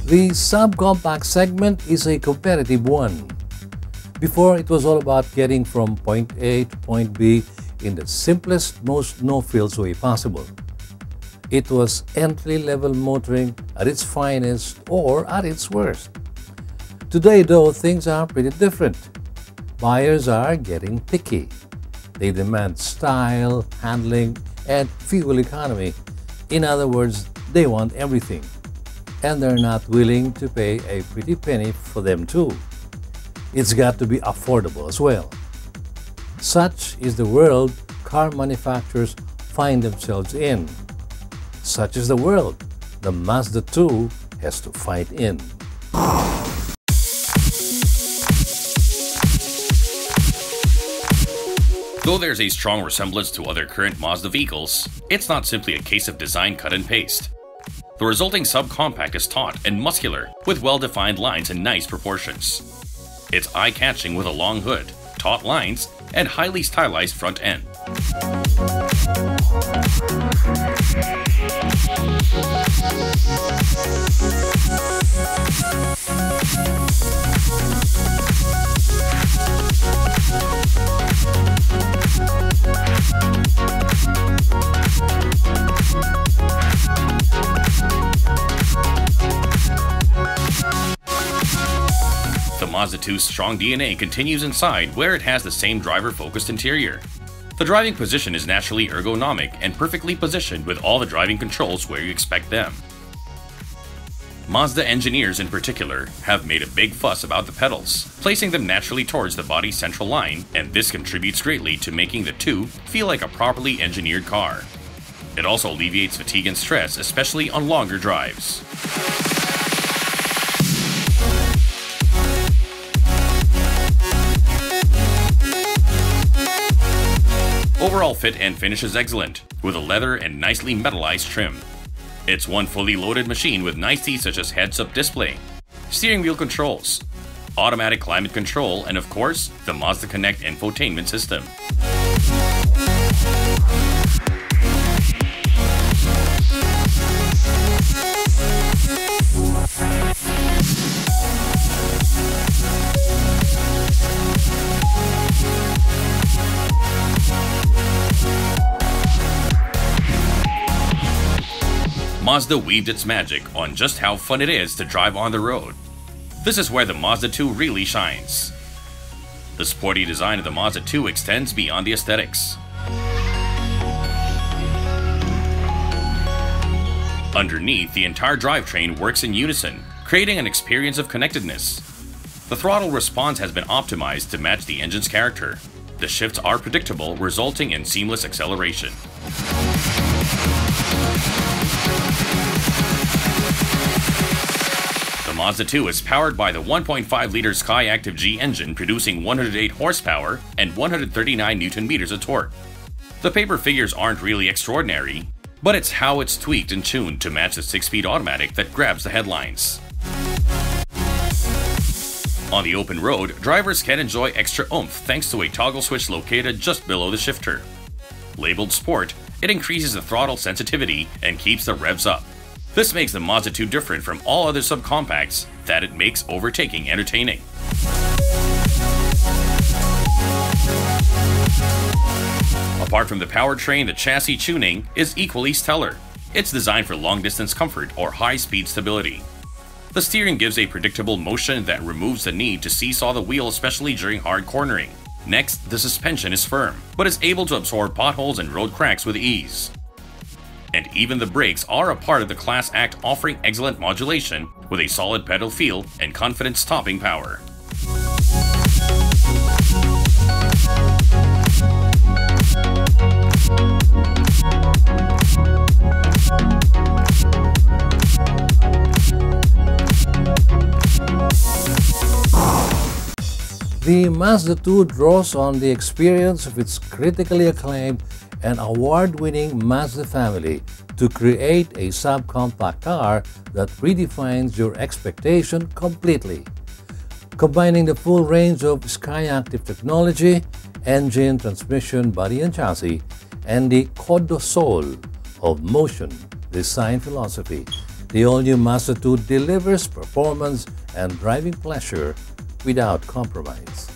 The subcompact segment is a competitive one. Before, it was all about getting from point A to point B in the simplest, most no-frills way possible. It was entry-level motoring at its finest or at its worst. Today, though, things are pretty different. Buyers are getting picky. They demand style, handling, and fuel economy. In other words, they want everything. And they're not willing to pay a pretty penny for them too. It's got to be affordable as well. Such is the world car manufacturers find themselves in. Such is the world the Mazda2 has to fight in. Though there's a strong resemblance to other current Mazda vehicles, it's not simply a case of design cut and paste. The resulting subcompact is taut and muscular, with well-defined lines and nice proportions. It's eye-catching with a long hood, taut lines, and highly stylized front end. The Mazda2's strong DNA continues inside, where it has the same driver-focused interior. The driving position is naturally ergonomic and perfectly positioned with all the driving controls where you expect them. Mazda engineers in particular have made a big fuss about the pedals, placing them naturally towards the body's central line, and this contributes greatly to making the 2 feel like a properly engineered car. It also alleviates fatigue and stress, especially on longer drives. Overall fit and finish is excellent, with a leather and nicely metallized trim. It's one fully loaded machine with niceties such as heads-up display, steering wheel controls, automatic climate control, and of course, the Mazda Connect infotainment system. Mazda weaved its magic on just how fun it is to drive on the road. This is where the Mazda2 really shines. The sporty design of the Mazda2 extends beyond the aesthetics. Underneath, the entire drivetrain works in unison, creating an experience of connectedness. The throttle response has been optimized to match the engine's character. The shifts are predictable, resulting in seamless acceleration. The Mazda2 is powered by the 1.5-liter Skyactiv-G engine, producing 108 horsepower and 139 Nm of torque. The paper figures aren't really extraordinary, but it's how it's tweaked and tuned to match the 6-speed automatic that grabs the headlines. On the open road, drivers can enjoy extra oomph thanks to a toggle switch located just below the shifter. Labeled Sport, it increases the throttle sensitivity and keeps the revs up. This makes the Mazda2 different from all other subcompacts that it makes overtaking entertaining. Apart from the powertrain, the chassis tuning is equally stellar. It's designed for long-distance comfort or high-speed stability. The steering gives a predictable motion that removes the need to seesaw the wheel, especially during hard cornering. Next, the suspension is firm, but is able to absorb potholes and road cracks with ease. And even the brakes are a part of the Class Act, offering excellent modulation with a solid pedal feel and confident stopping power. The Mazda2 draws on the experience of its critically acclaimed and award-winning Mazda family to create a subcompact car that redefines your expectation completely. Combining the full range of Skyactiv technology, engine, transmission, body and chassis, and the code soul of motion design philosophy, The all-new Mazda 2 delivers performance and driving pleasure without compromise.